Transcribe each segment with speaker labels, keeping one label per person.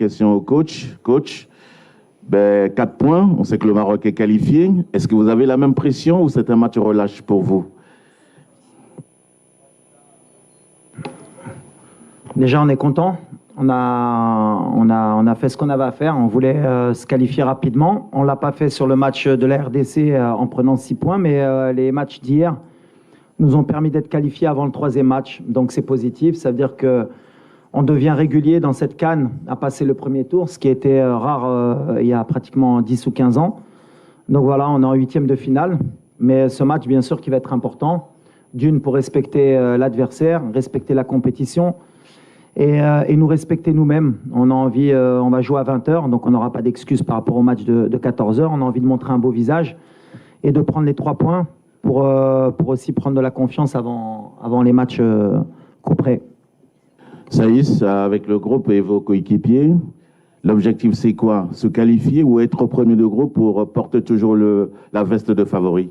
Speaker 1: question au coach. Coach, 4 points, on sait que le Maroc est qualifié. Est-ce que vous avez la même pression ou c'est un match relâche pour vous?
Speaker 2: Déjà, on est content. On a fait ce qu'on avait à faire. On voulait se qualifier rapidement. On ne l'a pas fait sur le match de la RDC en prenant 6 points, mais les matchs d'hier nous ont permis d'être qualifiés avant le 3e match. Donc c'est positif. Ça veut dire qu'on devient régulier dans cette CAN à passer le premier tour, ce qui était rare il y a pratiquement 10 ou 15 ans. Donc voilà, on est en 8e de finale. Mais ce match, bien sûr, qui va être important. D'une, pour respecter l'adversaire, respecter la compétition. Et nous respecter nous-mêmes. On a envie, on va jouer à 20h, donc on n'aura pas d'excuses par rapport au match de 14h. On a envie de montrer un beau visage et de prendre les 3 points pour aussi prendre de la confiance avant les matchs couperés.
Speaker 1: Saïs, avec le groupe et vos coéquipiers, l'objectif c'est quoi? Se qualifier ou être au premier de groupe pour porter toujours la veste de favori?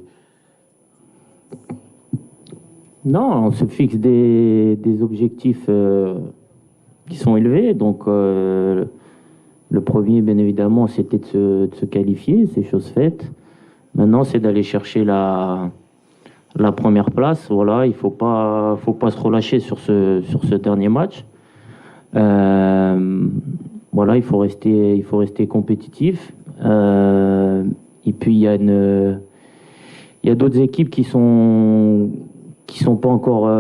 Speaker 3: Non, on se fixe des objectifs qui sont élevés. Donc, le premier, bien évidemment, c'était de se qualifier, c'est chose faite. Maintenant, c'est d'aller chercher la première place. Voilà, il faut pas se relâcher sur ce dernier match. Voilà, il faut rester compétitif. Et puis, il y a d'autres équipes qui sont pas encore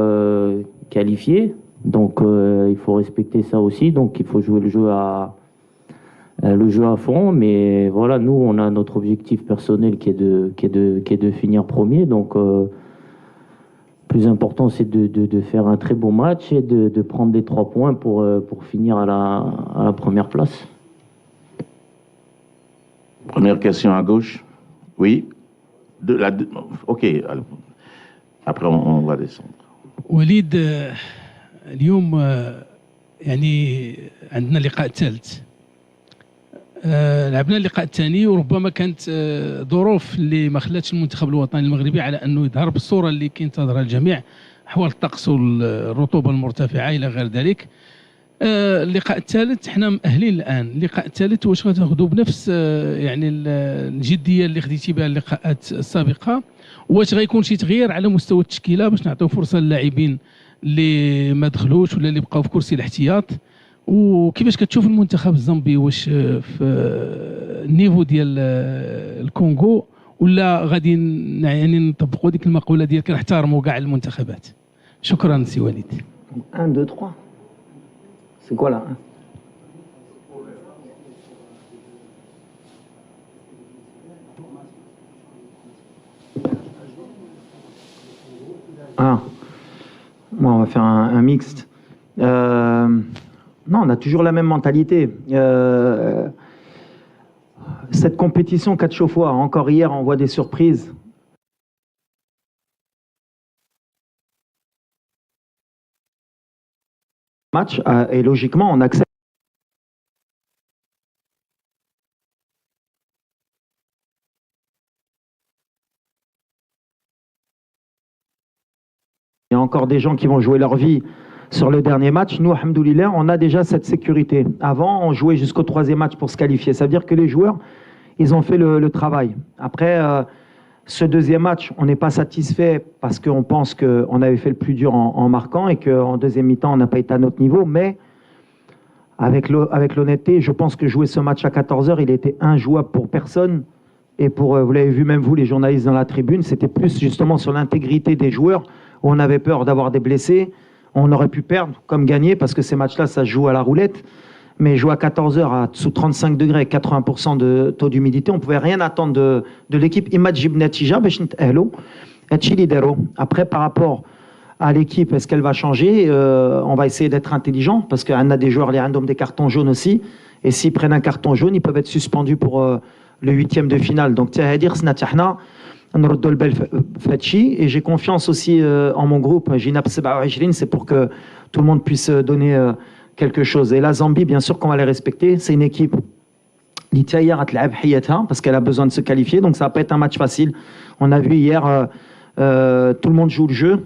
Speaker 3: qualifiées. Donc, il faut respecter ça aussi. Donc, il faut jouer le jeu à fond. Mais voilà, nous, on a notre objectif personnel qui est de finir premier. Donc, le plus important, c'est de faire un très bon match et de prendre les 3 points pour finir à la première place.
Speaker 1: Première question à gauche. Oui. OK. Alors, après, on va descendre.
Speaker 4: وليد اليوم يعني عندنا اللقاء الثالث. لعبنا اللقاء الثاني وربما كانت ظروف اللي ما خلاتش المنتخب الوطني المغربي على انه يظهر بالصوره اللي كينتظرها الجميع، احوال الطقس والرطوبه المرتفعه الى غير ذلك. اللقاء الثالث حنا مأهلين الان. اللقاء الثالث واش غتاخذوا بنفس يعني الجديه اللي خديتي بها اللقاءات السابقه؟ واش غيكون شي تغيير على مستوى التشكيله باش نعطيو فرصه للاعبين اللي ما دخلوش ولا اللي بقاو في كرسي الاحتياط؟ وكيفاش كتشوف المنتخب الزامبي؟ واش في النيفو ديال الكونغو ولا غادي يعني نطبقوا ديك المقوله ديال كنحترموا كاع المنتخبات؟ شكرا سي وليد.
Speaker 2: 1, 2, 3. C'est quoi là? Ah, bon, on va faire un mixte. Non, on a toujours la même mentalité. Cette compétition 4 fois, encore hier, on voit des surprises. Match, et logiquement, on accepte. Il y a encore des gens qui vont jouer leur vie sur le dernier match. Nous, alhamdoulilah, on a déjà cette sécurité. Avant, on jouait jusqu'au 3e match pour se qualifier. Ça veut dire que les joueurs, ils ont fait le travail. Après, ce 2e match, on n'est pas satisfait parce qu'on pense qu'on avait fait le plus dur en marquant et qu'en 2e mi-temps, on n'a pas été à notre niveau. Mais avec l'honnêteté, je pense que jouer ce match à 14h, il était injouable pour personne. Et pour, vous l'avez vu même vous, les journalistes dans la tribune, c'était plus justement sur l'intégrité des joueurs où on avait peur d'avoir des blessés. On aurait pu perdre comme gagner parce que ces matchs-là, ça se joue à la roulette. Mais jouer à 14h à sous 35 degrés, 80% de taux d'humidité, on ne pouvait rien attendre de l'équipe. Après, par rapport à l'équipe, est-ce qu'elle va changer? On va essayer d'être intelligent parce qu'on a des joueurs, les randoms, des cartons jaunes aussi. Et s'ils prennent un carton jaune, ils peuvent être suspendus pour le 8e de finale. Donc, et j'ai confiance aussi en mon groupe, Jinab 27, c'est pour que tout le monde puisse donner quelque chose. Et la Zambie, bien sûr qu'on va les respecter, c'est une équipe parce qu'elle a besoin de se qualifier, donc ça va pas être un match facile. On a vu hier, tout le monde joue le jeu,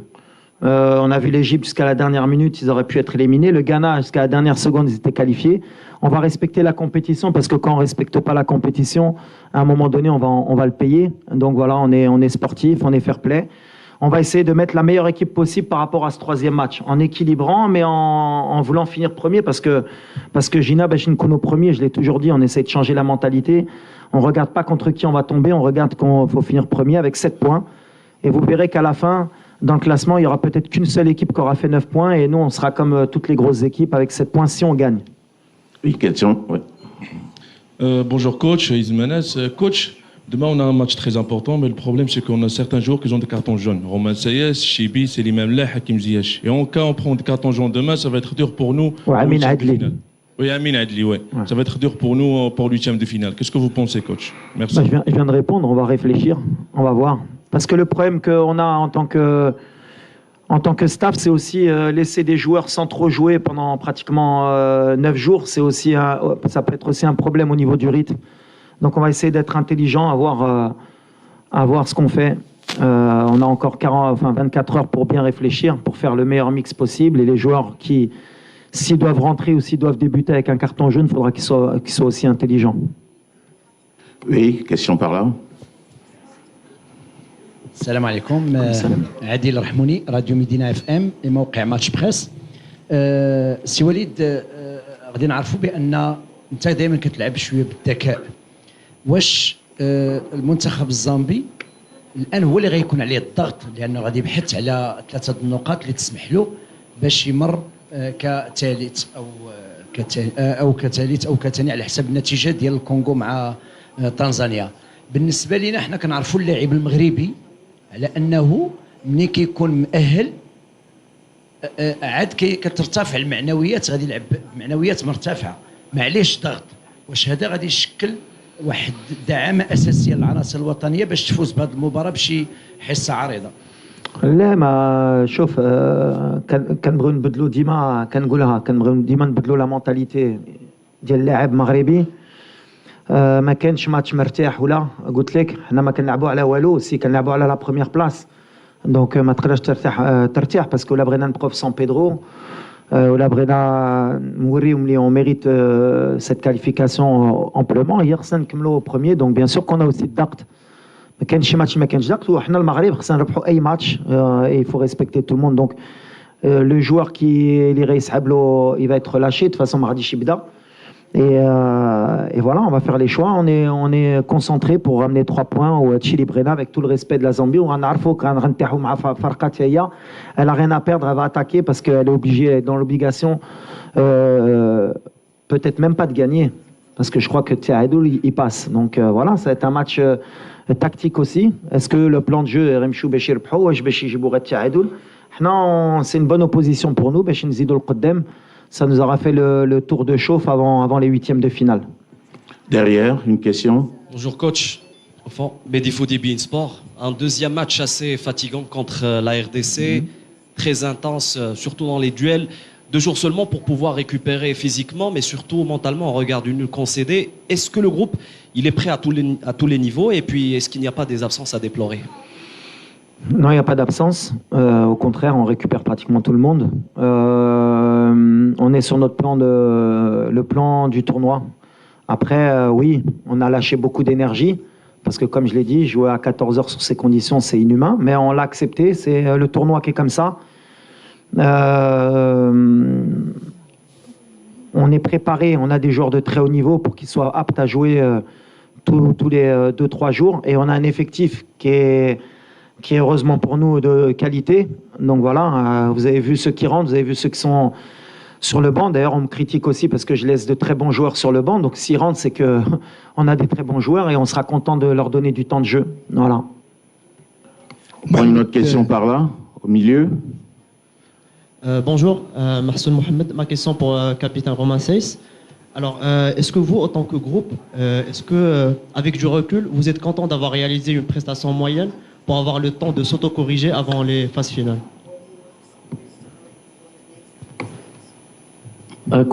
Speaker 2: On a vu l'Égypte jusqu'à la dernière minute, ils auraient pu être éliminés. Le Ghana, jusqu'à la dernière seconde, ils étaient qualifiés. On va respecter la compétition parce que quand on ne respecte pas la compétition, à un moment donné, on va le payer. Donc voilà, on est sportif, on est fair play. On va essayer de mettre la meilleure équipe possible par rapport à ce troisième match, en équilibrant, mais en voulant finir premier, parce que Gina Bachinkono premier, je l'ai toujours dit, on essaie de changer la mentalité. On ne regarde pas contre qui on va tomber, on regarde qu'il faut finir premier avec 7 points. Et vous verrez qu'à la fin, dans le classement, il n'y aura peut-être qu'une seule équipe qui aura fait 9 points, et nous, on sera comme toutes les grosses équipes avec 7 points si on gagne.
Speaker 1: Oui, question. Oui.
Speaker 5: Bonjour coach, Ismanes. Coach, demain on a un match très important, mais le problème c'est qu'on a certains joueurs qui ont des cartons jaunes. Romain Sayes, Chibi, Selim Amlah, Hakim Ziyech. Et en cas on prend des cartons jaunes demain, ça va être dur pour nous.
Speaker 2: Ouais, Amin Adli.
Speaker 5: Oui, Amin Adli, ouais. Ça va être dur pour nous pour l'huitième de finale. Qu'est-ce que vous pensez, coach? Merci.
Speaker 2: Je viens de répondre, on va réfléchir, on va voir. Parce que le problème qu'on a en tant que staff, c'est aussi laisser des joueurs sans trop jouer pendant pratiquement 9 jours. Ça peut être aussi un problème au niveau du rythme. Donc on va essayer d'être intelligent, à voir ce qu'on fait. On a encore 24 heures pour bien réfléchir, pour faire le meilleur mix possible. Et les joueurs qui, s'ils doivent rentrer ou s'ils doivent débuter avec un carton jaune, il faudra qu'ils soient aussi intelligents.
Speaker 1: Oui, question par là.
Speaker 6: السلام عليكم. عادل الرحموني، راديو مدينة اف ام، موقع ماتش بريس. سي وليد، غادي نعرفوا بان انت دائما كتلعب شويه بالذكاء. واش المنتخب الزامبي الان هو اللي غيكون عليه الضغط، لانه غادي يبحث على 3 النقاط اللي تسمح له باش يمر كثالث او كثاني على حسب النتيجه ديال الكونغو مع تنزانيا. بالنسبه لنا حنا كنعرفوا اللاعب المغربي على انه ملي كيكون مؤهل عاد كترتفع المعنويات، غادي يلعب بمعنويات مرتفعه، معليش ضغط. واش هذا غادي يشكل واحد دعامه اساسيه للعناصر الوطنيه باش تفوز بهذه المباراه بشي حصه عريضه؟
Speaker 2: لا، ما شوف، كنبغيو نبدلوا ديما، كنقولها كنبغيو ديما نبدلوا لا مونتاليتي ديال اللاعب المغربي. ما كانش ماتش مرتاح، ولا قلت لك حنا ما كنلعبوا على والو، سي كنلعبوا على لا بروميير بلاص. دونك ما تقدرش ترتاح باسكو لا بغينا نبقاو في سان بيدرو، ولا بغينا نوريو ملي اون ميريت سيت كاليفيكاسيون امبلومون، هي خصنا نكملوا بروميير. دونك بيان سور كون اوسي الضغط، ما كانش شي ماتش ما كانش ضغط، وحنا المغرب خصنا نربحوا اي ماتش، اي فو ريسبكتي تو الموند. دونك لو جوار اللي غيسحب له il va être lâché، de toute façon ما غاديش يبدا. Et voilà, on va faire les choix. On est concentré pour ramener 3 points au Chili Brena avec tout le respect de la Zambie. On a elle a rien à perdre, elle va attaquer parce qu'elle est obligée, elle est dans l'obligation, peut-être même pas de gagner, parce que je crois que Tchaïdoul il passe. Donc voilà, ça va être un match tactique aussi. Est-ce que le plan de jeu est Remchou Béchir Pro ou Béchir Jibouret Tchaïdoul? C'est une bonne opposition pour nous. Béchir Nzidou Qaddem. Ça nous aura fait le tour de chauffe avant les huitièmes de finale.
Speaker 1: Derrière, une question.
Speaker 7: Bonjour coach. Enfin, Mehdi Foudi beIN Sport. Un deuxième match assez fatigant contre la RDC, très intense, surtout dans les duels. 2 jours seulement pour pouvoir récupérer physiquement, mais surtout mentalement. On regarde une nulle concédée. Est-ce que le groupe il est prêt à tous les niveaux? Et puis, est-ce qu'il n'y a pas des absences à déplorer?
Speaker 2: Non, il n'y a pas d'absence. Au contraire, on récupère pratiquement tout le monde. On est sur notre le plan du tournoi. Après, oui, on a lâché beaucoup d'énergie. Parce que comme je l'ai dit, jouer à 14 heures sur ces conditions, c'est inhumain. Mais on l'a accepté. C'est le tournoi qui est comme ça. On est préparé. On a des joueurs de très haut niveau pour qu'ils soient aptes à jouer tous les 2-3 jours. Et on a un effectif qui est heureusement pour nous de qualité. Donc voilà, vous avez vu ceux qui rentrent, vous avez vu ceux qui sont sur le banc. D'ailleurs, on me critique aussi parce que je laisse de très bons joueurs sur le banc. Donc s'ils rentrent, c'est qu'on a des très bons joueurs et on sera content de leur donner du temps de jeu. Voilà.
Speaker 1: On prend une autre question par là, au milieu.
Speaker 8: Bonjour, Marcel Mohamed. Ma question pour capitaine Romain Sayes. Alors, est-ce que vous, en tant que groupe, est-ce que, avec du recul, vous êtes content d'avoir réalisé une prestation moyenne pour avoir le temps de s'auto-corriger avant les phases finales?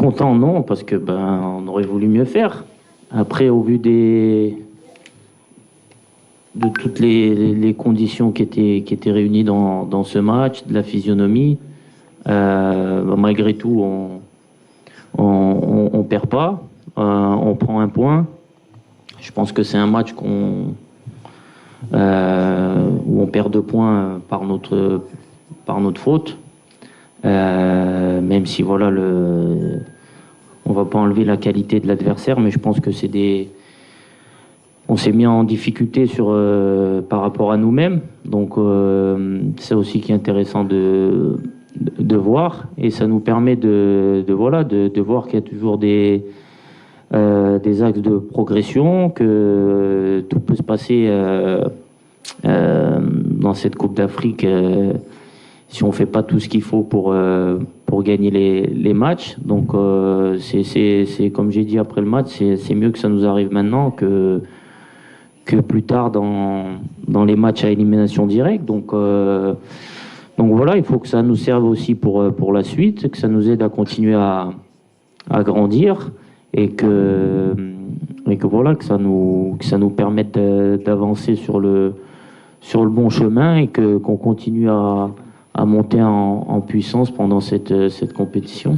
Speaker 3: Content, non, parce que on aurait voulu mieux faire. Après, au vu toutes les conditions qui étaient réunies dans ce match, de la physionomie. Malgré tout, on perd pas, on prend un point. Je pense que c'est un match où on perd 2 points par notre faute. Même si voilà, on va pas enlever la qualité de l'adversaire, mais je pense que on s'est mis en difficulté par rapport à nous-mêmes. Donc c'est aussi qui est intéressant de voir, et ça nous permet de voir qu'il y a toujours des axes de progression, que tout peut se passer dans cette Coupe d'Afrique si on fait pas tout ce qu'il faut pour gagner les matchs. Donc c'est comme j'ai dit après le match, c'est mieux que ça nous arrive maintenant que plus tard dans les matchs à élimination directe. Donc voilà, il faut que ça nous serve aussi pour la suite, que ça nous aide à continuer à grandir, et que voilà, que ça nous permette d'avancer sur le bon chemin, et qu'on continue à monter en puissance pendant cette compétition.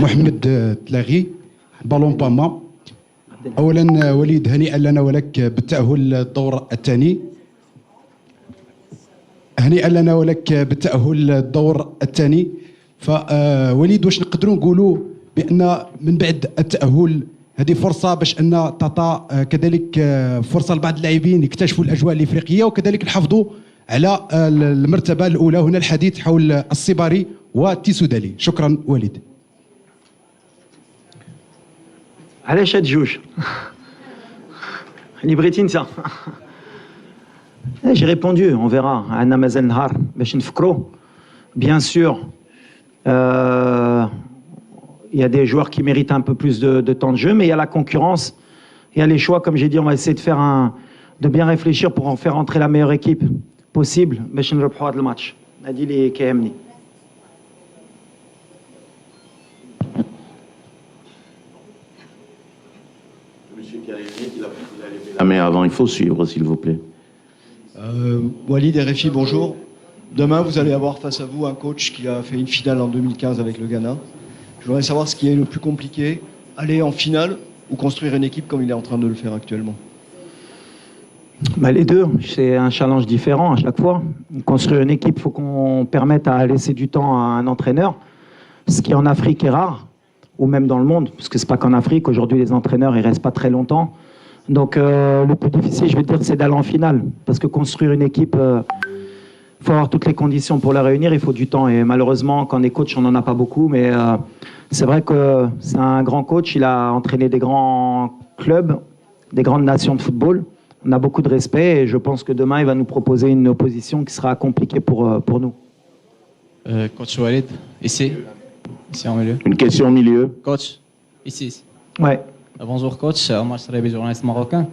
Speaker 9: محمد تلاغي بالون باما. اولا وليد هنيئا لنا ولك بالتاهل للدور الثاني. هنيئا لنا ولك بالتاهل للدور الثاني. فوليد واش نقدروا نقولوا بان من بعد التاهل هذه فرصه باش ان تعطى كذلك فرصه لبعض اللاعبين يكتشفوا الاجواء الافريقيه، وكذلك نحافظوا على المرتبه الاولى. هنا الحديث حول الصباري والتيسودالي. شكرا وليد.
Speaker 2: علاش هاد جوج؟ اللي بغيتي انت. J'ai répondu, on verra. عندنا مازال نهار باش نفكروا. Bien sûr, il y a des joueurs qui méritent un peu plus de temps de jeu, mais il y a la concurrence, il y a les choix. Comme j'ai dit, on va essayer de bien réfléchir pour en faire entrer la meilleure équipe possible باش نربحوا هذا الماتش. هذه اللي كيهمني.
Speaker 1: La main avant, il faut suivre, s'il vous plaît.
Speaker 10: Walid RFI, bonjour. Demain, vous allez avoir face à vous un coach qui a fait une finale en 2015 avec le Ghana. Je voudrais savoir ce qui est le plus compliqué, aller en finale ou construire une équipe comme il est en train de le faire actuellement.
Speaker 2: Les deux, c'est un challenge différent à chaque fois. Construire une équipe, il faut qu'on permette à laisser du temps à un entraîneur, ce qui en Afrique est rare, ou même dans le monde, parce que c'est pas qu'en Afrique. Aujourd'hui, les entraîneurs, ils restent pas très longtemps. Donc le plus difficile, je vais dire, c'est d'aller en finale, parce que construire une équipe, il faut avoir toutes les conditions pour la réunir, il faut du temps. Et malheureusement, quand on est coach, on n'en a pas beaucoup, mais c'est vrai que c'est un grand coach. Il a entraîné des grands clubs, des grandes nations de football. On a beaucoup de respect, et je pense que demain, il va nous proposer une opposition qui sera compliquée pour nous.
Speaker 11: Coach Walid, ici en milieu.
Speaker 1: Une question au milieu.
Speaker 11: Coach, ici.
Speaker 2: Ouais.
Speaker 11: Bonjour coach, Omar Sarabi, journaliste marocain.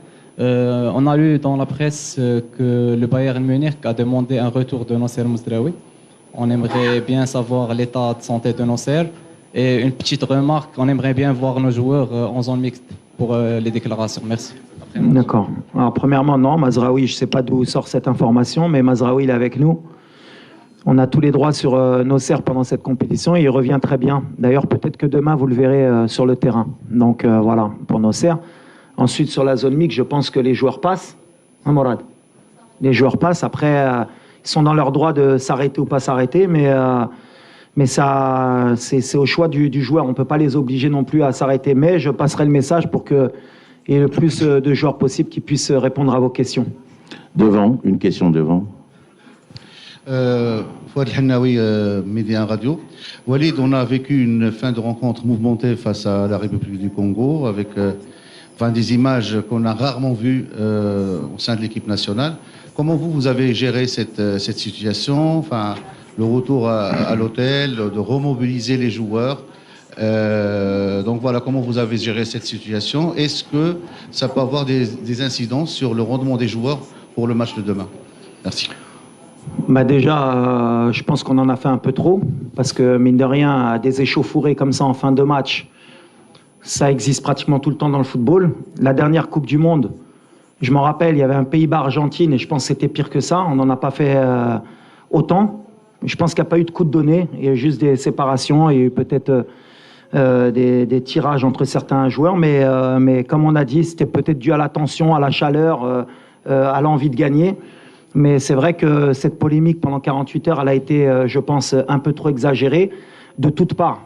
Speaker 11: On a lu dans la presse que le Bayern Munich a demandé un retour de Nasser Mouzdraoui. On aimerait bien savoir l'état de santé de Nasser. Et une petite remarque, on aimerait bien voir nos joueurs en zone mixte pour les déclarations. Merci.
Speaker 2: D'accord. Alors premièrement, non, Mazraoui, je ne sais pas d'où sort cette information, mais Mazraoui, il est avec nous. On a tous les droits sur Nasser pendant cette compétition, et il revient très bien. D'ailleurs, peut-être que demain, vous le verrez sur le terrain. Donc voilà, pour Nasser. Ensuite, sur la zone mixte, je pense que les joueurs passent. Hein, Morad? Les joueurs passent. Après, ils sont dans leur droit de s'arrêter ou pas s'arrêter, mais ça, c'est au choix du joueur. On ne peut pas les obliger non plus à s'arrêter. Mais je passerai le message pour qu'il y ait le plus de joueurs possible qui puissent répondre à vos questions.
Speaker 1: Devant, une question devant.
Speaker 12: Fouad El-Hennaoui, Média Radio. Walid, on a vécu une fin de rencontre mouvementée face à la République du Congo, avec des images qu'on a rarement vues au sein de l'équipe nationale. Comment vous avez géré cette situation, le retour à l'hôtel, de remobiliser les joueurs? Donc voilà, comment vous avez géré cette situation? Est-ce que ça peut avoir des incidences sur le rendement des joueurs pour le match de demain? Merci.
Speaker 2: Déjà, je pense qu'on en a fait un peu trop, parce que mine de rien, des échauffourées comme ça en fin de match, ça existe pratiquement tout le temps dans le football. La dernière Coupe du Monde, Je m'en rappelle, il y avait un Pays-Bas-Argentine et je pense que c'était pire que ça. On n'en a pas fait autant. Je pense qu'il n'y a pas eu de coup de donné. Il y a juste des séparations. Il y a eu peut-être des tirages entre certains joueurs. Mais comme on a dit, c'était peut-être dû à la tension, à la chaleur, à l'envie de gagner. Mais c'est vrai que cette polémique pendant 48 heures, elle a été, je pense, un peu trop exagérée de toutes parts.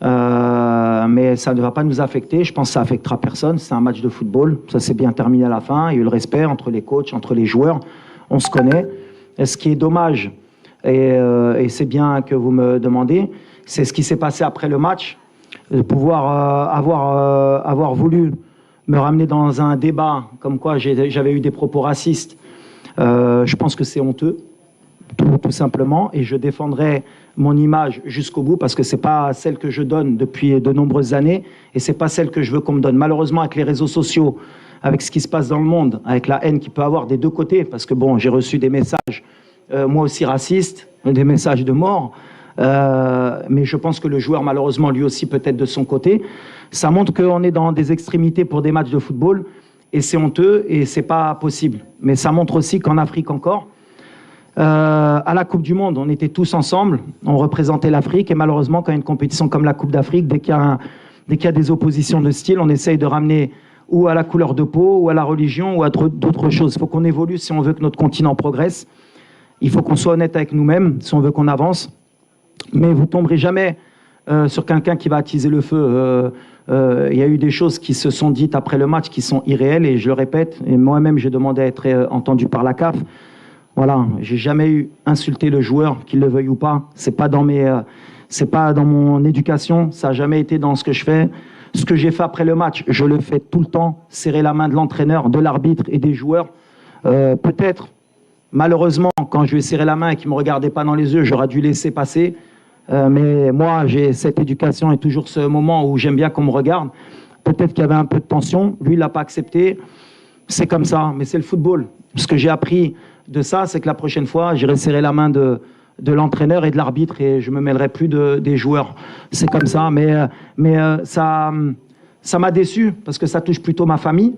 Speaker 2: Mais ça ne va pas nous affecter. Je pense que ça affectera personne. C'est un match de football. Ça s'est bien terminé à la fin. Il y a eu le respect entre les coachs, entre les joueurs. On se connaît. Et ce qui est dommage, et c'est bien que vous me demandez, c'est ce qui s'est passé après le match. De pouvoir avoir voulu me ramener dans un débat comme quoi j'avais eu des propos racistes. Je pense que c'est honteux, tout simplement, et je défendrai mon image jusqu'au bout parce que c'est pas celle que je donne depuis de nombreuses années et c'est pas celle que je veux qu'on me donne. Malheureusement, avec les réseaux sociaux, avec ce qui se passe dans le monde, avec la haine qu'il peut avoir des deux côtés, parce que bon, j'ai reçu des messages, moi aussi racistes, des messages de mort, mais je pense que le joueur, malheureusement, lui aussi peut-être de son côté. Ça montre qu'on est dans des extrémités pour des matchs de football et c'est honteux et c'est pas possible. Mais ça montre aussi qu'en Afrique encore, à la Coupe du Monde, on était tous ensemble, on représentait l'Afrique et malheureusement, quand il y a une compétition comme la Coupe d'Afrique, dès qu'il y a des oppositions de style, on essaye de ramener ou à la couleur de peau, ou à la religion, ou à d'autres choses. Il faut qu'on évolue si on veut que notre continent progresse. Il faut qu'on soit honnête avec nous-mêmes si on veut qu'on avance. Mais vous ne tomberez jamais sur quelqu'un qui va attiser le feu. Il y a eu des choses qui se sont dites après le match qui sont irréelles et je le répète, et moi-même j'ai demandé à être entendu par la CAF. Voilà, j'ai jamais eu insulté le joueur, qu'il le veuille ou pas. C'est pas dans mon éducation, ça a jamais été dans ce que je fais. Ce que j'ai fait après le match, je le fais tout le temps, serrer la main de l'entraîneur, de l'arbitre et des joueurs. Peut-être, malheureusement, quand je lui ai serré la main et qu'il me regardait pas dans les yeux, j'aurais dû laisser passer. Mais moi, j'ai cette éducation et toujours ce moment où j'aime bien qu'on me regarde. Peut-être qu'il y avait un peu de tension. Lui, il l'a pas accepté. C'est comme ça, mais c'est le football. Ce que j'ai appris de ça, c'est que la prochaine fois, j'irai serrer la main de l'entraîneur et de l'arbitre et je me mêlerai plus des joueurs. C'est comme ça, mais ça m'a déçu parce que ça touche plutôt ma famille.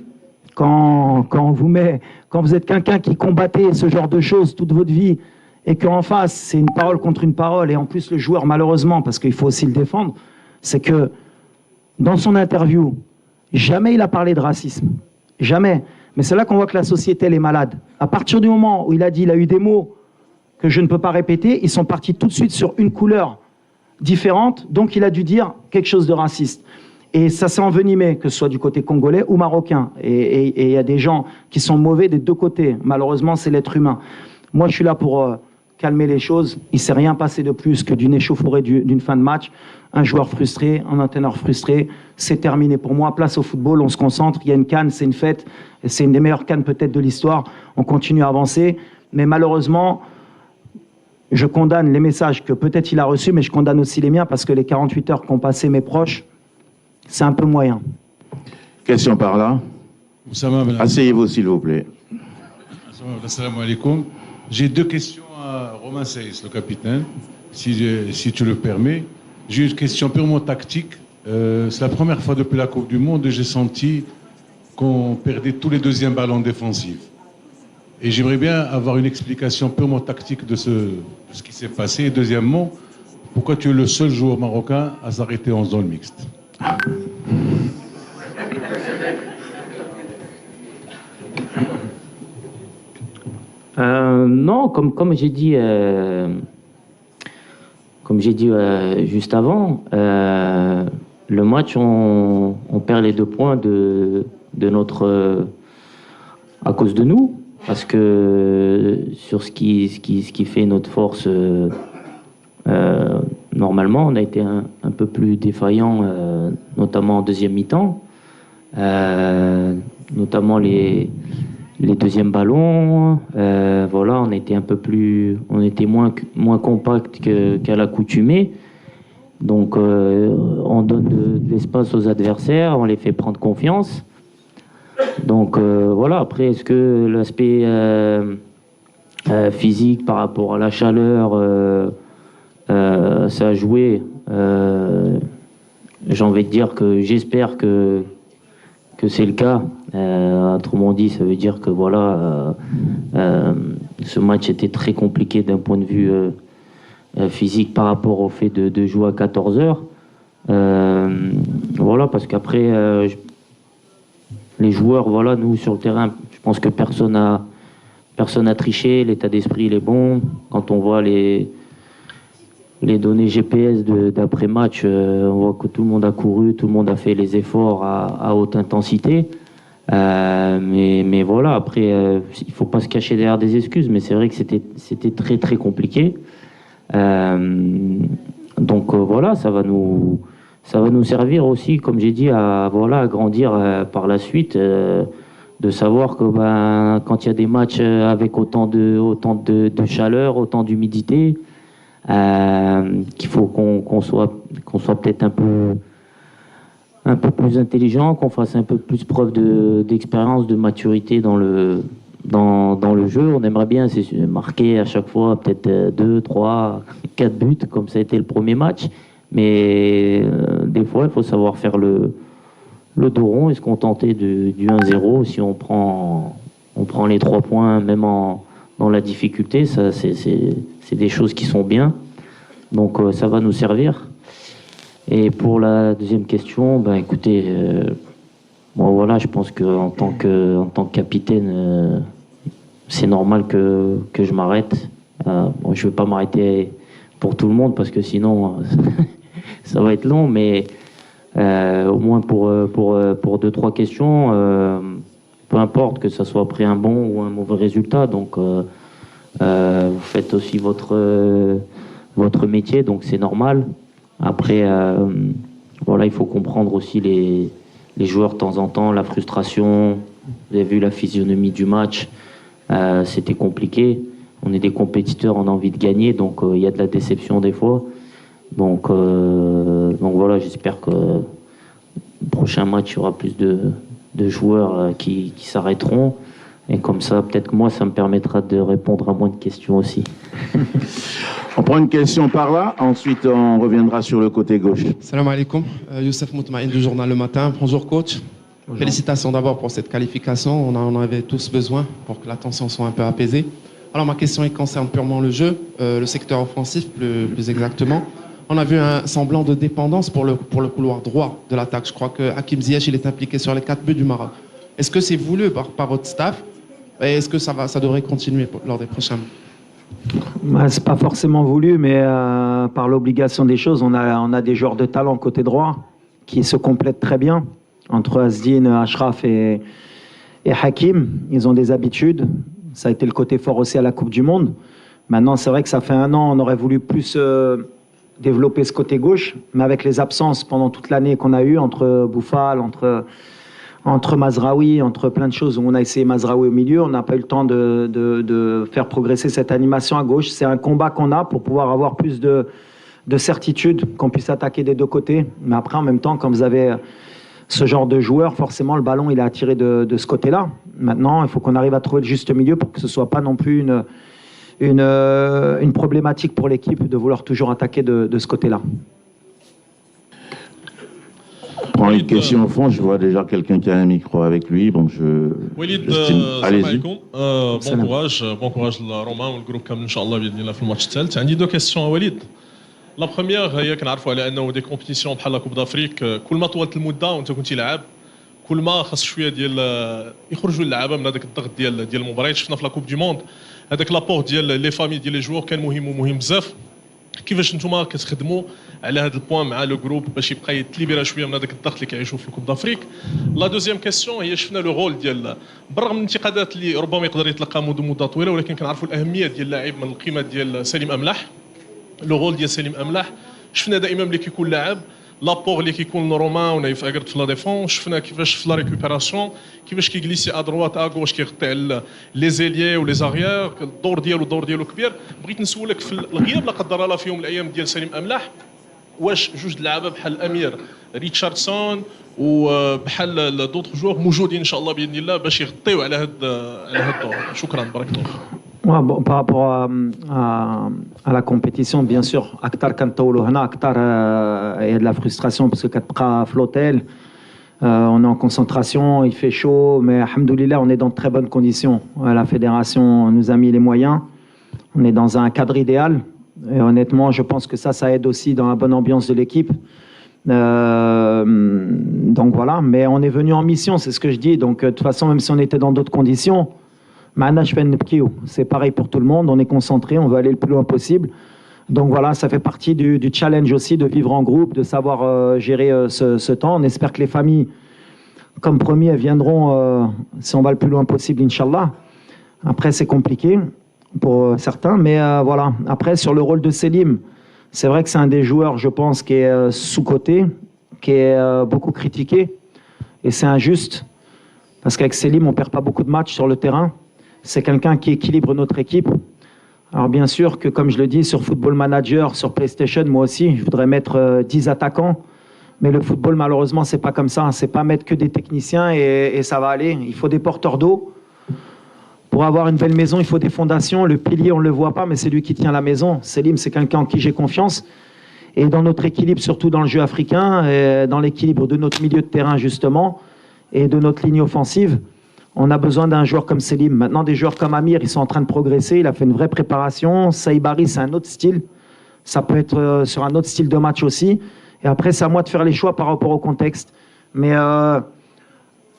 Speaker 2: Quand vous êtes quelqu'un qui combattait ce genre de choses toute votre vie et qu'en face, c'est une parole contre une parole et en plus le joueur, malheureusement, parce qu'il faut aussi le défendre, c'est que dans son interview, jamais il a parlé de racisme. Jamais. Mais c'est là qu'on voit que la société, elle est malade. À partir du moment où il a dit, il a eu des mots que je ne peux pas répéter, ils sont partis tout de suite sur une couleur différente, donc il a dû dire quelque chose de raciste. Et ça s'est envenimé, que ce soit du côté congolais ou marocain. Et il y a des gens qui sont mauvais des deux côtés. Malheureusement, c'est l'être humain. Moi, je suis là pour calmer les choses. Il ne s'est rien passé de plus que d'une échauffourée d'une fin de match. Un joueur frustré, un entraîneur frustré. C'est terminé pour moi. Place au football, on se concentre. Il y a une CAN, c'est une fête. C'est une des meilleures CAN peut-être de l'histoire. On continue à avancer. Mais malheureusement, je condamne les messages que peut-être il a reçus, mais je condamne aussi les miens parce que les 48 heures qu'ont passé mes proches, c'est un peu moyen.
Speaker 1: Question par là. Asseyez-vous, s'il vous plaît.
Speaker 13: Assalamu alaikum. J'ai deux questions à Romain Saïs, le capitaine, si tu le permets. J'ai une question purement tactique. C'est la première fois depuis la Coupe du Monde que j'ai senti qu'on perdait tous les deuxièmes ballons défensifs. Et j'aimerais bien avoir une explication purement tactique de ce qui s'est passé. Et deuxièmement, pourquoi tu es le seul joueur marocain à s'arrêter en zone mixte?
Speaker 3: Non, comme j'ai dit juste avant, le match, on perd les 2 points de notre à cause de nous, parce que sur ce qui fait notre force, normalement, on a été un peu plus défaillant, notamment en deuxième mi-temps, notamment les deuxièmes ballons. Voilà, on était moins compact qu'à l'accoutumée. Donc, on donne de l'espace aux adversaires, on les fait prendre confiance. Donc, voilà. Après, est-ce que l'aspect physique par rapport à la chaleur, ça a joué? J'ai envie de dire que j'espère que c'est le cas. Autrement dit, ça veut dire que voilà, ce match était très compliqué d'un point de vue physique par rapport au fait de jouer à 14 heures. Voilà, parce qu'après, les joueurs, voilà, nous sur le terrain, je pense que personne n'a triché, l'état d'esprit il est bon. Quand on voit les données GPS d'après-match, on voit que tout le monde a couru, tout le monde a fait les efforts à haute intensité. Mais voilà, après, il ne faut pas se cacher derrière des excuses, mais c'est vrai que c'était très très compliqué. Donc voilà, ça va nous servir aussi, comme j'ai dit, à grandir par la suite, de savoir que quand il y a des matchs avec autant de chaleur, autant d'humidité, qu'il faut qu'on soit peut-être un peu plus intelligent, qu'on fasse un peu plus preuve d'expérience, de maturité dans le jeu. On aimerait bien marquer à chaque fois peut-être 2, 3, 4 buts, comme ça a été le premier match. Mais des fois, il faut savoir faire le dos rond et se contenter du 1-0. Si on prend les 3 points, même dans la difficulté, ça, c'est des choses qui sont bien. Donc ça va nous servir. Et pour la deuxième question, écoutez, voilà, je pense qu'en tant que capitaine, c'est normal que je m'arrête. Je ne vais pas m'arrêter pour tout le monde parce que sinon ça va être long, mais au moins pour 2-3 questions, peu importe que ça soit après un bon ou un mauvais résultat. Donc vous faites aussi votre métier, donc c'est normal. Après, voilà, il faut comprendre aussi les joueurs de temps en temps, la frustration. Vous avez vu la physionomie du match, c'était compliqué. On est des compétiteurs, on a envie de gagner, donc il y a de la déception des fois. Donc voilà, j'espère que le prochain match, il y aura plus de joueurs qui s'arrêteront. Et comme ça, peut-être que moi, ça me permettra de répondre à moins de questions aussi.
Speaker 1: On prend une question par là, ensuite on reviendra sur le côté gauche.
Speaker 14: Salam alaikum, Youssef Moutmaïn du journal Le Matin. Bonjour coach. Bonjour. Félicitations d'abord pour cette qualification. On en avait tous besoin pour que la tension soit un peu apaisée. Alors ma question concerne purement le jeu, le secteur offensif plus exactement. On a vu un semblant de dépendance pour le couloir droit de l'attaque. Je crois que Hakim Ziyech il est impliqué sur les 4 buts du Maroc. Est-ce que c'est voulu par votre staff et est-ce que ça devrait continuer lors des prochains matchs?
Speaker 2: C'est pas forcément voulu, mais par l'obligation des choses, on a des joueurs de talent côté droit qui se complètent très bien entre Asdine, Ashraf et Hakim. Ils ont des habitudes. Ça a été le côté fort aussi à la Coupe du Monde. Maintenant, c'est vrai que ça fait 1 an, on aurait voulu plus développer ce côté gauche, mais avec les absences pendant toute l'année qu'on a eues entre Bouffal, entre Mazraoui, entre plein de choses où on a essayé Mazraoui au milieu, on n'a pas eu le temps de faire progresser cette animation à gauche. C'est un combat qu'on a pour pouvoir avoir plus de certitude, qu'on puisse attaquer des deux côtés. Mais après, en même temps, quand vous avez ce genre de joueur, forcément, le ballon, il est attiré de ce côté-là. Maintenant, il faut qu'on arrive à trouver le juste milieu pour que ce ne soit pas non plus une problématique pour l'équipe de vouloir toujours attaquer de ce côté-là.
Speaker 1: Je prends une question au fond, je vois déjà quelqu'un qui a un micro avec lui, donc
Speaker 15: Walid,
Speaker 1: allez-y.
Speaker 15: bon courage لرومان والجروب كامل ان شاء الله باذن الله في الماتش الثالث. عندي 2 كيسيون وليد. لا بروميير هي كنعرفوا على انه دي كومبيتيسيون بحال كوب دافريك كل ما طولت المده وانت كنتي لاعب كل ما خاص شويه ديال يخرجوا اللعابه من هذاك الضغط ديال المباريات. شفنا في لا كوب دي موند هذاك لابور ديال لي فامي ديال لي جوور كان مهم ومهم بزاف. كيفاش نتوما كتخدموا على هذا البوان مع لو جروب باش يبقى يتليبيرا شويه من هذاك الضغط اللي كيعيشوا في الكوب دافريك؟ لا دوزيام كيسيون هي شفنا لو رول ديال بالرغم من الانتقادات اللي ربما يقدر يتلقى منذ مده طويله، ولكن كنعرفوا الاهميه ديال اللاعب من القيمه ديال سليم املاح. لو رول ديال سليم املاح شفنا دائما ملي كيكون لاعب لابور اللي كيكون رومان ونايف اكرت في لا ديفون. شفنا كيفاش في لا ريكوبيراسيون كيفاش كيجليسي ادروات اغوش كيغطي على لي زيليي ولي زاريير. الدور ديالو كبير. بغيت نسولك في الغياب لا قدر الله في يوم من الايام ديال سليم املاح، واش جوج اللعابه بحال الامير ريتشاردسون وبحال دوطخ جوغ موجودين ان شاء الله باذن الله باش يغطيو على هذا الدور؟ شكرا، بارك الله فيك.
Speaker 2: Ouais, bon, par rapport à la compétition, bien sûr, Akhtar Kantaoulou Hana, Akhtar, il y a de la frustration parce que Katpra Flotel, On est en concentration, il fait chaud, mais alhamdoulilah, on est dans de très bonnes conditions. La fédération nous a mis les moyens. On est dans un cadre idéal. Et honnêtement, je pense que ça aide aussi dans la bonne ambiance de l'équipe. Donc voilà, mais on est venu en mission, c'est ce que je dis. Donc de toute façon, même si on était dans d'autres conditions, c'est pareil pour tout le monde. On est concentré, on veut aller le plus loin possible. Donc voilà, ça fait partie du challenge aussi de vivre en groupe, de savoir gérer ce temps. On espère que les familles, comme promis, elles viendront si on va le plus loin possible, Inch'Allah. Après, c'est compliqué pour certains, mais voilà. Après, sur le rôle de Selim, c'est vrai que c'est un des joueurs, je pense, qui est sous-coté, qui est beaucoup critiqué. Et c'est injuste, parce qu'avec Selim, on ne perd pas beaucoup de matchs sur le terrain. C'est quelqu'un qui équilibre notre équipe. Alors bien sûr que, comme je le dis, sur Football Manager, sur PlayStation, moi aussi, je voudrais mettre 10 attaquants. Mais le football, malheureusement, c'est pas comme ça. C'est pas mettre que des techniciens et ça va aller. Il faut des porteurs d'eau. Pour avoir une belle maison, il faut des fondations. Le pilier, on ne le voit pas, mais c'est lui qui tient la maison. Selim, c'est quelqu'un en qui j'ai confiance. Et dans notre équilibre, surtout dans le jeu africain, et dans l'équilibre de notre milieu de terrain, justement, et de notre ligne offensive, on a besoin d'un joueur comme Selim. Maintenant, des joueurs comme Amir, ils sont en train de progresser. Il a fait une vraie préparation. Saïbari, c'est un autre style. Ça peut être sur un autre style de match aussi. Et après, c'est à moi de faire les choix par rapport au contexte. Mais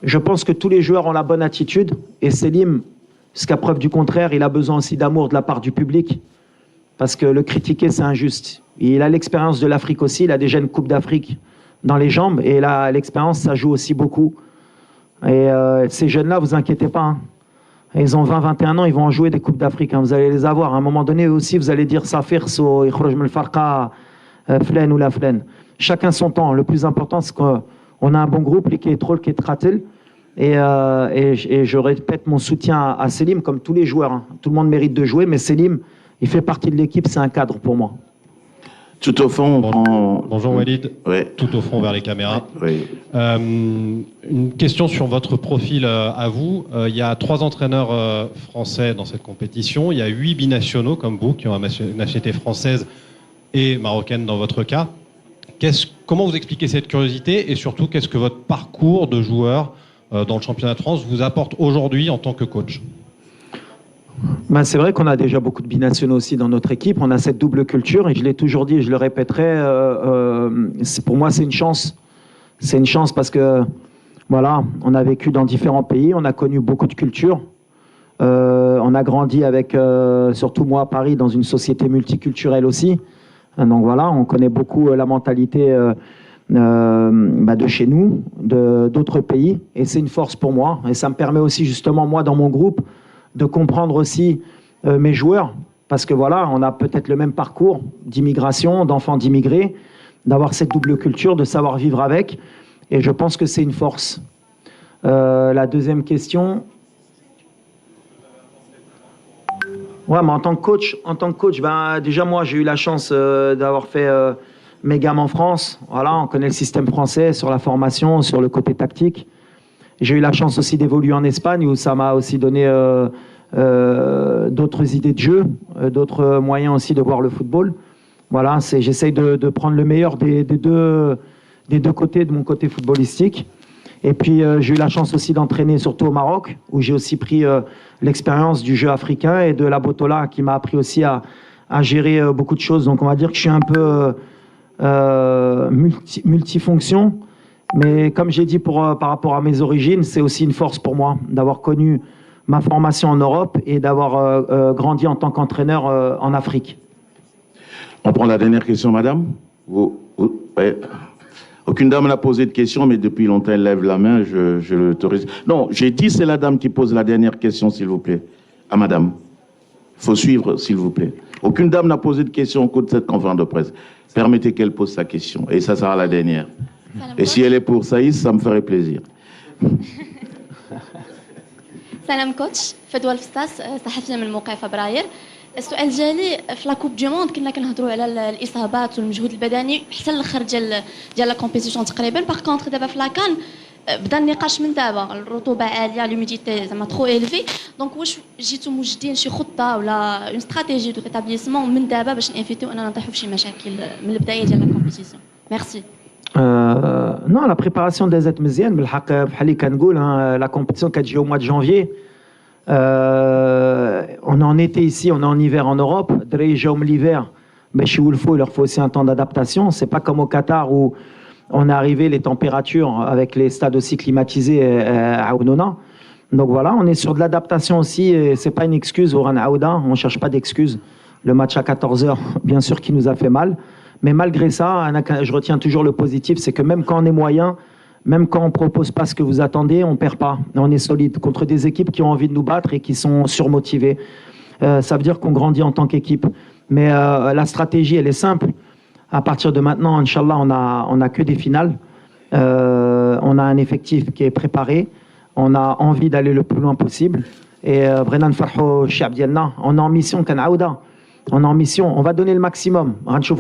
Speaker 2: je pense que tous les joueurs ont la bonne attitude. Et Selim, jusqu'à preuve du contraire, il a besoin aussi d'amour de la part du public. Parce que le critiquer, c'est injuste. Il a l'expérience de l'Afrique aussi. Il a déjà une Coupe d'Afrique dans les jambes. Et là, l'expérience, ça joue aussi beaucoup. Et ces jeunes-là, vous inquiétez pas. Hein. Ils ont 20-21 ans, ils vont en jouer des Coupes d'Afrique. Hein. Vous allez les avoir. À un moment donné, eux aussi, vous allez dire Safir, So, Ikhroj Mel Farqa, Flen ou la Flen. Chacun son temps. Le plus important, c'est qu'on a un bon groupe, qui est trop, qui est Tratel. Et je répète mon soutien à Selim, comme tous les joueurs. Hein. Tout le monde mérite de jouer, mais Selim, il fait partie de l'équipe, c'est un cadre pour moi.
Speaker 1: Tout au fond,
Speaker 16: Bonjour Walid, tout au fond vers les caméras.
Speaker 1: Oui.
Speaker 16: Une question sur votre profil à vous. Il y a 3 entraîneurs français dans cette compétition. Il y a 8 binationaux comme vous qui ont une nationalité française et marocaine dans votre cas. Comment vous expliquez cette curiosité et surtout qu'est-ce que votre parcours de joueur dans le championnat de France vous apporte aujourd'hui en tant que coach?
Speaker 2: Ben, c'est vrai qu'on a déjà beaucoup de binationaux aussi dans notre équipe. On a cette double culture et je l'ai toujours dit et je le répéterai. Pour moi, c'est une chance. C'est une chance parce que voilà, on a vécu dans différents pays, on a connu beaucoup de cultures. On a grandi avec, surtout moi à Paris, dans une société multiculturelle aussi. Donc voilà, on connaît beaucoup la mentalité de chez nous, d'autres pays. Et c'est une force pour moi. Et ça me permet aussi justement, moi, dans mon groupe, de comprendre aussi mes joueurs, parce que voilà, on a peut-être le même parcours d'immigration, d'enfants d'immigrés, d'avoir cette double culture, de savoir vivre avec, et je pense que c'est une force. La deuxième question. Ouais, mais en tant que coach, ben, déjà moi j'ai eu la chance d'avoir fait mes gammes en France. Voilà, on connaît le système français sur la formation, sur le côté tactique. J'ai eu la chance aussi d'évoluer en Espagne où ça m'a aussi donné d'autres idées de jeu, d'autres moyens aussi de voir le football. Voilà, j'essaye de prendre le meilleur des deux côtés de mon côté footballistique. Et puis j'ai eu la chance aussi d'entraîner surtout au Maroc où j'ai aussi pris l'expérience du jeu africain et de la Botola qui m'a appris aussi à gérer beaucoup de choses. Donc on va dire que je suis un peu multifonction. Mais comme j'ai dit par rapport à mes origines, c'est aussi une force pour moi d'avoir connu ma formation en Europe et d'avoir grandi en tant qu'entraîneur en Afrique.
Speaker 1: On prend la dernière question, madame. Ouais. Aucune dame n'a posé de question, mais depuis longtemps, elle lève la main, je l'autorise. Non, j'ai dit c'est la dame qui pose la dernière question, s'il vous plaît. À madame. Il faut suivre, s'il vous plaît. Aucune dame n'a posé de question au cours de cette conférence de presse. Permettez qu'elle pose sa question, et ça sera la dernière. Et si elle est pour Saïs, ça me ferait plaisir.
Speaker 17: سلام كوتش فدوى الفستاس صحفيه من موقع فبراير. السؤال ديالي في لا كوب دي موند كنا كنهضروا على الاصابات والمجهود البدني حتى الاخر ديال لا كومبيتيسيون تقريبا. باغ كونتر دابا في لاكان بدا النقاش من دابا الرطوبه عاليه لوميديتي زعما ترو الفي دونك واش جيتوا موجدين شي خطه ولا اون استراتيجي دو ريتابليسمون من دابا باش نانفيتيو اننا نطيحوا في شي مشاكل من البدايه ديال لا كومبيتيسيون. ميرسي.
Speaker 2: Non, la préparation des êtres مزيان بالحق بحال اللي كنقول la compétition كتجي au mois de janvier. On est en été ici, on est en hiver en Europe. Dre جاوم l'hiver, mais chez Wolfo, il leur faut aussi un temps d'adaptation. C'est pas comme au Qatar où on est arrivé les températures avec les stades aussi climatisés à Ounona. Donc voilà, on est sur de l'adaptation aussi et c'est pas une excuse au Ran Aouda, on cherche pas d'excuses. Le match à 14h, bien sûr qui nous a fait mal, mais malgré ça, je retiens toujours le positif, c'est que même quand on est moyen, même quand on propose pas ce que vous attendez, on perd pas. On est solide contre des équipes qui ont envie de nous battre et qui sont surmotivées. Ça veut dire qu'on grandit en tant qu'équipe. Mais la stratégie, elle est simple. À partir de maintenant, Inch'Allah, on a que des finales. On a un effectif qui est préparé. On a envie d'aller le plus loin possible. Et Brennan Farho, Chab Dialna, on est en mission, on est en mission, on va donner le maximum. En tout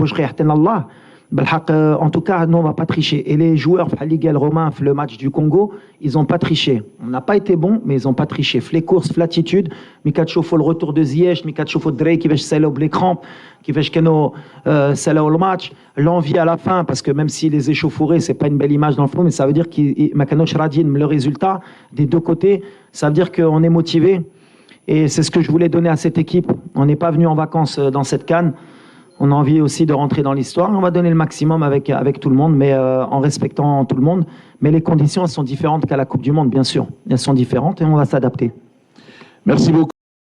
Speaker 2: cas, nous, on ne va pas tricher. Et les joueurs, Ligue Romain, le match du Congo, ils n'ont pas triché. On n'a pas été bons, mais ils n'ont pas triché. Les courses, l'attitude, Mikachofo, le retour de Ziyech, Mikachofo Drey, qui va se les crampes, qui va se le match, l'envie à la fin, parce que même s'il les échauffourés, ce n'est pas une belle image dans le fond, mais ça veut dire le résultat des deux côtés, ça veut dire qu'on est motivé. Et c'est ce que je voulais donner à cette équipe. On n'est pas venu en vacances dans cette CAN. On a envie aussi de rentrer dans l'histoire. On va donner le maximum avec tout le monde, mais en respectant tout le monde. Mais les conditions, elles sont différentes qu'à la Coupe du Monde, bien sûr. Elles sont différentes et on va s'adapter.
Speaker 1: Merci beaucoup.